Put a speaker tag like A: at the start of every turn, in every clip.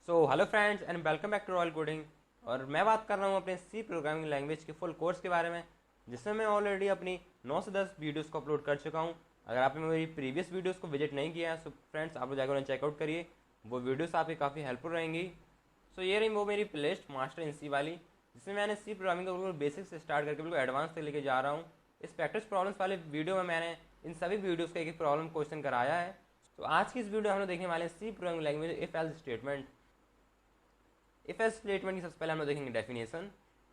A: So hello friends and welcome back to royal coding. और मैं बात कर रहा हूँ अपने सी प्रोग्रामिंग लैंग्वेज के फुल कोर्स के बारे में, जिसमें मैं ऑलरेडी अपनी 9 से 10 वीडियोस को अपलोड कर चुका हूँ। अगर आपने मेरी प्रीवियस वीडियोस को विजिट नहीं किया है सो फ्रेंड्स आप लोग जाकर उन्हें चेकआउट करिए, वो वीडियोस आपकी काफ़ी हेल्पफुल रहेंगी। सो ये रही वो मेरी प्लेलिस्ट मास्टर इन सी वाली, जिसमें मैंने सी प्रोग्रामिंग को बिल्कुल बेसिक से स्टार्ट करके बिल्कुल एडवांस तक लेके जा रहा हूँ। इस प्रैक्टिस प्रॉब्लम्स वाले वीडियो में मैंने इन सभी वीडियोज़ का एक एक प्रॉब्लम क्वेश्चन कराया है। तो आज की इस वीडियो हम लोग देखने वाले हैं C programming language if else statement. If else statement की सबसे पहले हम लोग देखेंगे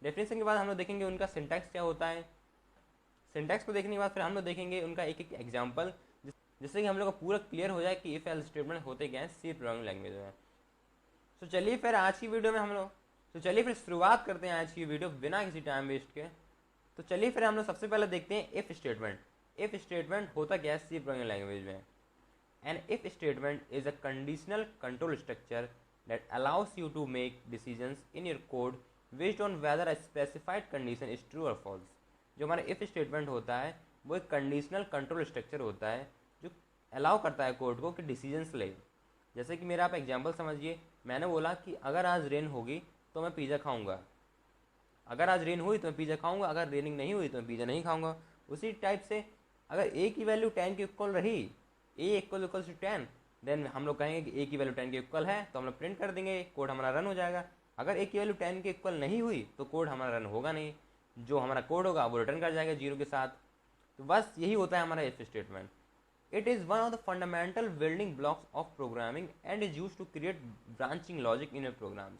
A: डेफिनेशन के बाद हम लोग देखेंगे उनका सिंटैक्स क्या होता है। सिंटैक्स को देखने के बाद फिर हम लोग देखेंगे उनका एक एक एग्जाम्पल, जिससे कि हम लोग को पूरा क्लियर हो जाए कि इफ एल्स स्टेटमेंट होते क्या है सी प्रोग्रामिंग लैंग्वेज में। तो चलिए फिर आज की वीडियो में हम लोग शुरुआत करते हैं आज की वीडियो बिना किसी टाइम वेस्ट के। तो चलिए फिर हम लोग सबसे पहले देखते हैं इफ स्टेटमेंट। इफ स्टेटमेंट होता क्या है सी प्रोग्रामिंग लैंग्वेज में। An if statement is a conditional control structure that allows you to make decisions in your code based on whether a specified condition is true or false। जो हमारा if statement होता है वो एक conditional control structure होता है जो allow करता है कोड को कि डिसीजंस ले। जैसे कि मेरा आप एग्जांपल समझिए, मैंने बोला कि अगर आज रेन होगी तो मैं पिज़्ज़ा खाऊंगा, अगर आज रेन हुई तो मैं पिज़्ज़ा खाऊंगा, अगर रेनिंग नहीं हुई तो मैं पिज़्ज़ा नहीं खाऊंगा। उसी टाइप से अगर ए की वैल्यू 10 के इक्वल रही, ए इक्वल टू 10, देन हम लोग कहेंगे कि ए की वैल्यू 10 के इक्वल है तो हम लोग प्रिंट कर देंगे, कोड हमारा रन हो जाएगा। अगर ए की वैल्यू 10 के इक्वल नहीं हुई तो कोड हमारा रन होगा नहीं, जो हमारा कोड होगा वो रिटर्न कर जाएगा 0 के साथ। तो बस यही होता है हमारा if statement. It is one of the fundamental building blocks of programming and is use to create branching logic in programs.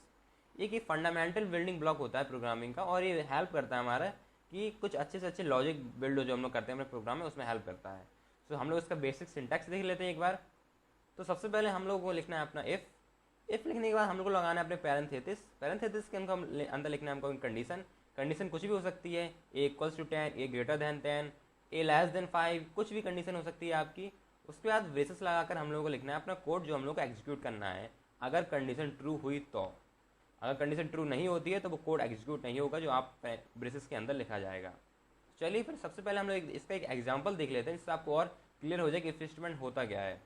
A: ये फंडामेंटल बिल्डिंग ब्लॉक होता है प्रोग्रामिंग का, और ये हेल्प करता है हमारा कि कुछ अच्छे से अच्छे लॉजिक बिल्ड जो हम लोग करते हैं अपने प्रोग्राम में, उसमें हेल्प करता है। तो हम लोग इसका बेसिक सिंटैक्स देख लेते हैं एक बार। तो सबसे पहले हम लोग को लिखना है अपना इफ़ लिखने के बाद हम लोग को लगाना है अपने पैरेंथेसिस के अंदर लिखना है हमको कंडीशन कुछ भी हो सकती है, a equals to 10, a greater than 10, a less than 5, कुछ भी कंडीशन हो सकती है आपकी। उसके बाद ब्रेसेस लगाकर हम लोगों को लिखना है अपना कोड जो हम लोग को एग्जीक्यूट करना है अगर कंडीशन ट्रू हुई तो। अगर कंडीशन ट्रू नहीं होती है तो वो कोड एग्जीक्यूट नहीं होगा जो आप ब्रेसेस के अंदर लिखा जाएगा। चलिए फिर सबसे पहले हम लोग इसका एक एग्जांपल देख लेते हैं, जिससे आपको और क्लियर हो जाए कि इफ स्टेटमेंट होता क्या है।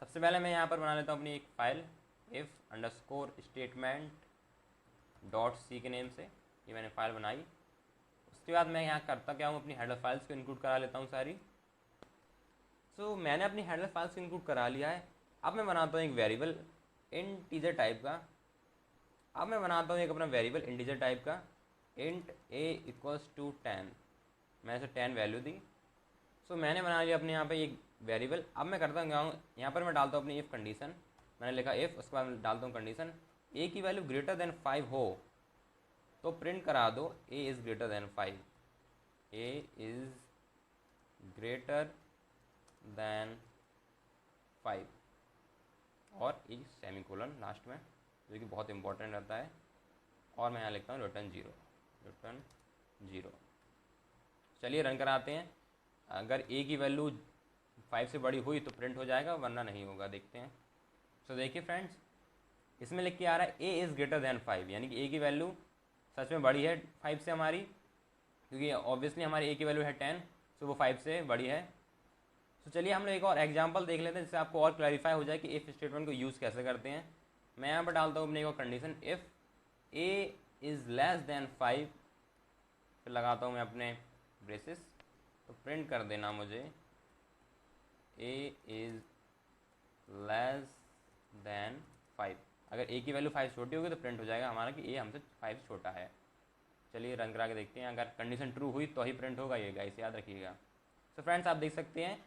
A: सबसे पहले मैं यहाँ पर बना लेता हूँ अपनी एक फाइल if_statement.c के नेम से। ये मैंने फाइल बनाई। उसके बाद मैं यहाँ करता क्या हूँ, अपनी हेडर फाइल्स को इंक्लूड करा लेता हूँ सारी। सो मैंने अपनी हेडर फाइल्स को इंक्लूड करा लिया है। अब मैं बनाता हूँ एक वेरिएबल इंटीजर टाइप का। अब मैं बनाता हूँ एक अपना वेरिएबल इंटीजर टाइप का इंट a इक्वल्स टू 10। मैंने इसे 10 वैल्यू दी। सो मैंने बना लिया अपने यहाँ पे एक वेरिएबल। अब मैं करता हूँ यहाँ पर मैं डालता हूँ अपनी इफ़ कंडीशन। मैंने लिखा इफ़, उसके बाद मैं डालता हूँ कंडीशन a की वैल्यू ग्रेटर देन 5 हो तो प्रिंट करा दो a is greater than 5, a is greater than 5 और एक सेमीकोलन लास्ट में, जो कि बहुत इंपॉर्टेंट रहता है। और मैं यहाँ लिखता हूँ रिटर्न 0। चलिए रन कराते हैं। अगर a की वैल्यू 5 से बड़ी हुई तो प्रिंट हो जाएगा, वरना नहीं होगा। देखते हैं। सो देखिए फ्रेंड्स, इसमें लिख के आ रहा है a इज़ ग्रेटर दैन 5, यानी कि a की वैल्यू सच में बड़ी है 5 से हमारी, क्योंकि ऑब्वियसली हमारी a की वैल्यू है 10, सो वो 5 से बड़ी है। तो चलिए हम लोग एक और एग्जाम्पल देख लेते हैं, जिससे आपको और क्लैरिफाई हो जाए कि इफ़ स्टेटमेंट को यूज़ कैसे करते हैं। मैं यहाँ पर डालता हूँ अपने एक condition if a is less than 5, फिर लगाता हूँ मैं अपने ब्रेसेस। तो प्रिंट कर देना मुझे a इज़ लेस दैन 5। अगर a की वैल्यू 5 छोटी होगी तो प्रिंट हो जाएगा हमारा कि a हमसे 5 से छोटा है। चलिए रन करा के देखते हैं। अगर कंडीशन ट्रू हुई तो ही प्रिंट होगा, ये गाइस याद रखिएगा। तो फ्रेंड्स आप देख सकते हैं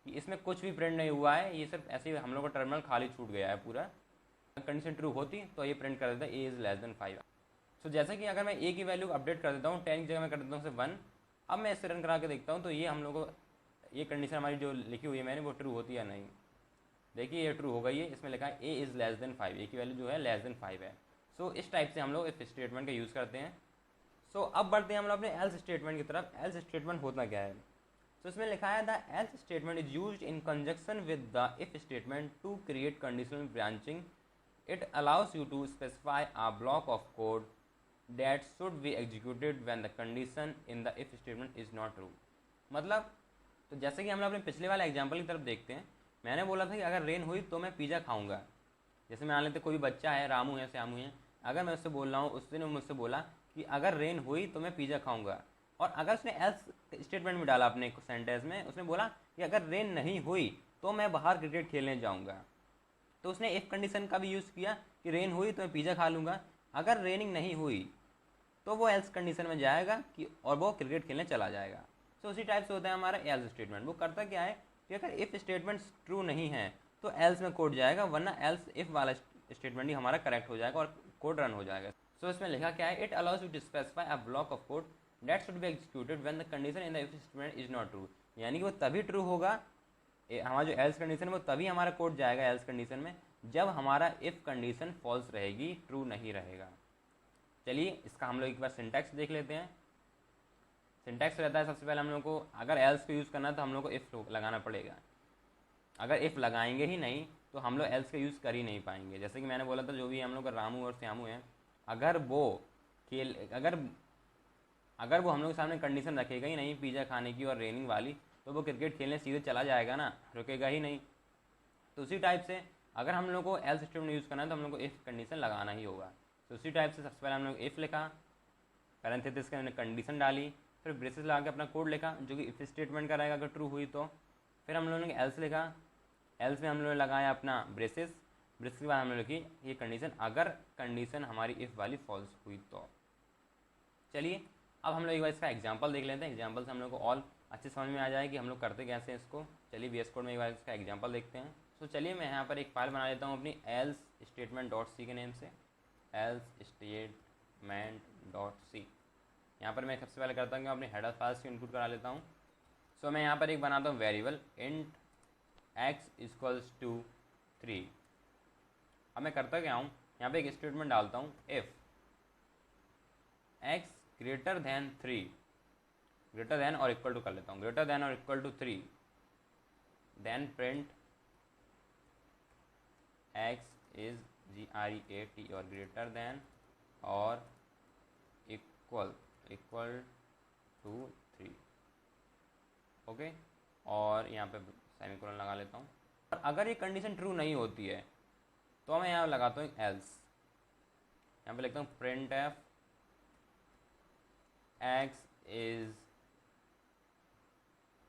A: कि इसमें कुछ भी प्रिंट नहीं हुआ है, ये सिर्फ ऐसे ही हम लोग का टर्मिनल खाली छूट गया है पूरा। कंडीशन ट्रू होती तो ये प्रिंट कर देता है a इज़ लेस देन 5। सो जैसे कि अगर मैं a की वैल्यू अपडेट कर देता हूँ 10 की जगह मैं कर देता हूँ 1। अब मैं इसे रन करा के देखता हूँ तो ये हम लोग को ये कंडीशन हमारी जो लिखी हुई है मैंने वो ट्रू होती है या नहीं। देखिए ये ट्रू हो गई है। इसमें लिखा है a is less than 5, a की वैल्यू जो है लेस देन 5 है। सो इस टाइप से हम लोग इफ स्टेटमेंट का यूज़ करते हैं। सो अब बढ़ते हैं हम लोग अपने एल्स स्टेटमेंट की तरफ। एल्स स्टेटमेंट होता क्या है। तो इसमें लिखा है the else statement is used in conjunction with the if statement to create conditional branching. It allows you to specify a block of code that should be executed when the condition in the if statement is not true। मतलब तो जैसे कि हम लोग अपने पिछले वाले example की तरफ देखते हैं, मैंने बोला था कि अगर रेन हुई तो मैं पिज़्ज़ा खाऊंगा। जैसे मान लेते कोई बच्चा है, रामू है, श्यामू है, अगर मैं उससे बोल रहा हूँ, उसने मुझसे बोला कि अगर रेन हुई तो मैं पिज़्ज़ा खाऊंगा, और अगर उसने एल्स स्टेटमेंट में डाला अपने सेंटेंस में, उसने बोला कि अगर रेन नहीं हुई तो मैं बाहर क्रिकेट खेलने जाऊंगा, तो उसने इफ कंडीशन का भी यूज़ किया कि रेन हुई तो मैं पिज़्ज़ा खा लूँगा। अगर रेनिंग नहीं हुई तो वो एल्स कंडीशन में जाएगा कि और वो क्रिकेट खेलने चला जाएगा। तो उसी टाइप से होता है हमारा एल्स स्टेटमेंट। वो करता क्या है कि अगर इफ़ स्टेटमेंट्स ट्रू नहीं है तो एल्स में कोड जाएगा, वरना एल्स इफ वाला स्टेटमेंट ही हमारा करेक्ट हो जाएगा और कोड रन हो जाएगा। सो इसमें लिखा क्या है, it allows you to specify a block of code that should be executed when the condition in the if statement is not true. यानी कि वो तभी ट्रू होगा, हमारा जो एल्स कंडीशन है वो तभी हमारा कोड जाएगा एल्स कंडीशन में, जब हमारा इफ कंडीशन फॉल्स रहेगी, ट्रू नहीं रहेगा। चलिए इसका हम लोग एक बार सिंटैक्स देख लेते हैं। सिंटैक्स रहता है, सबसे पहले हम लोग को अगर एल्स को यूज़ करना है तो हम लोग को इफ़ लगाना पड़ेगा। अगर इफ़ लगाएंगे ही नहीं तो हम लोग एल्स का यूज़ कर ही नहीं पाएंगे। जैसे कि मैंने बोला था, जो भी हम लोग का रामू और श्यामू हैं, अगर वो अगर वो हम लोग के सामने कंडीशन रखेगा ही नहीं पिज़्ज़ा खाने की और रेनिंग वाली, तो वो क्रिकेट खेलने सीधे चला जाएगा ना, रुकेगा ही नहीं। तो उसी टाइप से अगर हम लोग को एल्स स्टेटमेंट यूज़ करना है तो हम लोग को इफ़ कंडीशन लगाना ही होगा। तो उसी टाइप से सबसे पहले हम लोग इफ़ लिखा, पैरेंथेसिस के अंदर कंडीशन डाली, फिर ब्रेसेस लगा के अपना कोड लिखा जो कि इफ़ स्टेटमेंट का रहेगा अगर ट्रू हुई तो। फिर हम लोगों ने एल्स लिखा, एल्स में हम लोगों ने लगाया अपना ब्रेसेस के बाद हम लोग लिखी ये कंडीशन, अगर कंडीशन हमारी इफ़ वाली फॉल्स हुई तो। चलिए अब हम लोग एक बार इसका एग्जाम्पल देख लेते हैं। एग्जाम्पल से हम लोग को ऑल अच्छे समझ में आ जाए कि हम लोग करते कैसे हैं इसको। चलिए VS कोड में एक बार इसका एग्जाम्पल देखते हैं। तो चलिए मैं यहाँ पर एक फाइल बना लेता हूँ अपनी एल्स स्टेटमेंट डॉट सी के नेम से, एल्स स्टेटमेंट डॉट सी। यहाँ पर मैं सबसे पहले करता हूँ कि अपनी हेडर फाइल्स को इनपुट करा लेता हूँ। सो मैं यहाँ पर एक बनाता हूँ variable int x equals to 3। अब मैं करता क्या हूँ, यहाँ पे एक स्टेटमेंट डालता हूँ, if x greater than 3, greater than और इक्वल टू कर लेता हूँ, ग्रेटर दैन और equal to 3, then print x is GREAT और ग्रेटर दैन और इक्वल टू 3। ओके, और यहाँ पे सेमीकोलन लगा लेता हूँ। और अगर ये कंडीशन ट्रू नहीं होती है तो मैं यहाँ लगाता हूँ एल्स। यहाँ पे लिखता हूँ print F x is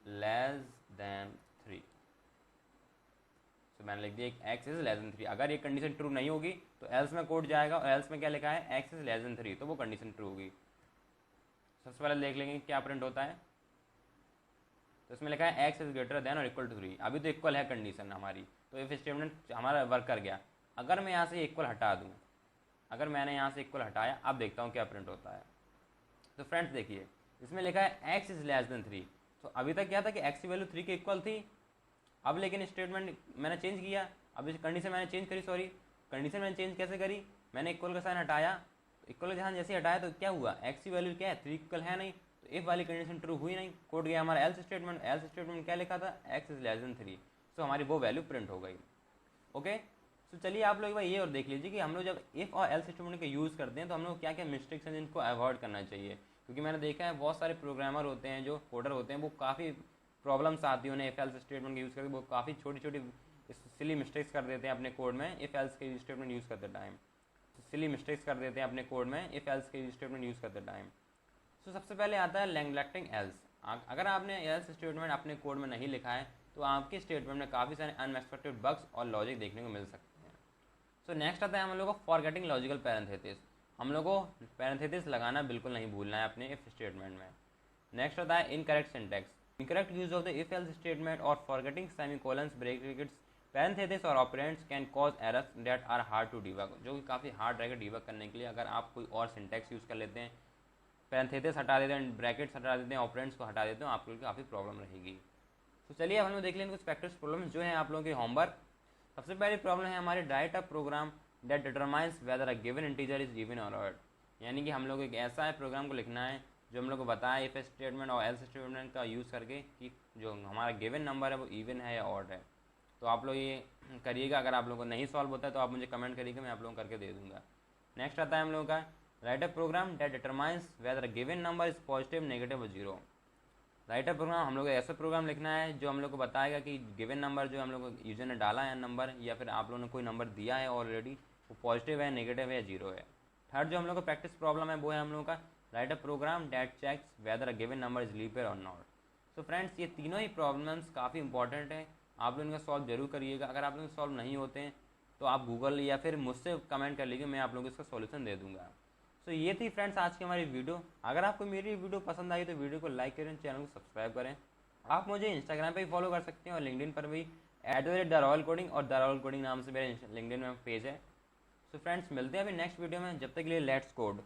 A: less than 3। तो मैंने लिख दिया x इज लेस दैन 3। अगर ये कंडीशन ट्रू नहीं होगी तो एल्स में कोड जाएगा, और एल्स में क्या लिखा है x इज लेस दैन 3, तो वो कंडीशन ट्रू होगी। सबसे पहले देख लेंगे क्या प्रिंट होता है। तो इसमें लिखा है x इज ग्रेटर देन और इक्वल टू 3। अभी तो इक्वल है कंडीशन हमारी, तो इफ स्टेटमेंट हमारा वर्क कर गया। अगर मैं यहाँ से इक्वल हटा दूँ, अगर मैंने यहाँ से इक्वल हटाया, अब देखता हूँ क्या प्रिंट होता है। तो फ्रेंड्स देखिए, इसमें लिखा है x इज लेस देन 3। तो अभी तक क्या था कि x की वैल्यू 3 के इक्वल थी। अब लेकिन स्टेटमेंट मैंने चेंज किया, अब इस कंडीशन मैंने चेंज करी, सॉरी कंडीशन मैंने चेंज कैसे करी, मैंने इक्वल का साइन हटाया। तो इक्वल का साइन जैसे हटाया तो क्या हुआ, x की वैल्यू क्या है 3 इक्वल है नहीं, तो इफ वाली कंडीशन ट्रू हुई नहीं, कोड गया हमारा एल्स स्टेटमेंट। एल्स स्टेटमेंट क्या लिखा था, x इज लेस देन 3, तो हमारी वो वैल्यू प्रिंट हो गई। ओके, तो चलिए आप लोग ये और देख लीजिए कि हम लोग जब इफ़ और एल्स स्टेटमेंट का यूज़ करते हैं तो हम लोग क्या क्या मिस्टेक्स हैं जिनको अवॉइड करना चाहिए। क्योंकि मैंने देखा है बहुत सारे प्रोग्रामर होते हैं, जो कोडर होते हैं, वो काफ़ी प्रॉब्लम्स आती है उन्हें इफ एल्स स्टेटमेंट का यूज़ करके। वो काफ़ी छोटी छोटी सिली मिस्टेक्स कर देते हैं अपने कोड में इफ एल्स के स्टेटमेंट यूज़ करते टाइम। सिली मिस्टेक्स कर देते हैं अपने कोड में इफ एल्स के स्टेटमेंट यूज़ करते टाइम। तो सबसे पहले आता है नेग्लेक्टिंग एल्स। अगर आपने एल्स स्टेटमेंट अपने कोड में नहीं लिखा है तो आपके स्टेटमेंट में काफ़ी सारे अनएक्सपेक्टेड बग्स और लॉजिक देखने को मिल सकते हैं। सो नेक्स्ट आता है हम लोग को फॉरगेटिंग लॉजिकल पैरेंथेसिस। हम लोग को पैरेंथेसिस लगाना बिल्कुल नहीं भूलना है अपने इफ स्टेटमेंट में। नेक्स्ट आता है incorrect syntax, incorrect use of the if else statement और फॉरगेटिंग सेमीकोलंस, ब्रैकेट्स, पैरेंथेसिस और operands can cause errors that are hard to debug, जो कि काफ़ी हार्ड रहेगा डिबग करने के लिए। अगर आप कोई और सिंटैक्स यूज़ कर लेते हैं, पैरेंथेसिस हटा देते हैं, ब्रैकेट्स हटा देते हैं, ऑपरेंड्स को हटा देते हैं, आपको काफ़ी प्रॉब्लम रहेगी। तो चलिए अब हम लोग देख लेंगे कुछ प्रैक्टिस प्रॉब्लम्स जो हैं आप लोगों के होमवर्क। सबसे पहली प्रॉब्लम है हमारी, write a program that determines whether a given integer is even और ऑड। यानी कि हम लोग एक ऐसा है प्रोग्राम को लिखना है जो हम लोग को बताए इफ स्टेटमेंट और एल्स स्टेटमेंट का यूज़ करके कि जो हमारा गिवन नंबर है वो इवन है या ऑड है। तो आप लोग ये करिएगा। अगर आप लोगों को नहीं सॉल्व होता है तो आप मुझे कमेंट करिएगा, मैं आप लोगों को करके दे दूँगा। नेक्स्ट आता है हम लोगों का, write a program that determines whether a given number is positive, negative और जीरो। राइटर प्रोग्राम हम लोग को ऐसा प्रोग्राम लिखना है जो हम लोग को बताएगा कि गिवन नंबर जो हम लोग को यूजर ने डाला है नंबर, या फिर आप लोगों ने कोई नंबर दिया है ऑलरेडी, वो पॉजिटिव है, नेगेटिव है या जीरो है। थर्ड जो हम लोग को प्रैक्टिस प्रॉब्लम है वो है हम लोग का write a program that checks whether a given number is leap year और नॉट। सो फ्रेंड्स, ये तीनों ही प्रॉब्लम्स काफ़ी इंपॉर्टेंट है, आप लोग इनका सॉल्व जरूर करिएगा। अगर आप लोग सॉल्व नहीं होते हैं तो आप गूगल या फिर मुझसे कमेंट कर लीजिए, मैं आप लोगों को इसका सॉल्यूशन दे दूंगा। सो ये थी फ्रेंड्स आज की हमारी वीडियो। अगर आपको मेरी वीडियो पसंद आई तो वीडियो को लाइक करें, चैनल को सब्सक्राइब करें। आप मुझे इंस्टाग्राम पे भी फॉलो कर सकते हैं और लिंक्डइन पर भी @द रॉयल कोडिंग और द रॉयल कोडिंग नाम से मेरे लिंक्डइन में पेज है। सो फ्रेंड्स, मिलते हैं अभी नेक्स्ट वीडियो में, जब तक के लिए लेट्स कोड।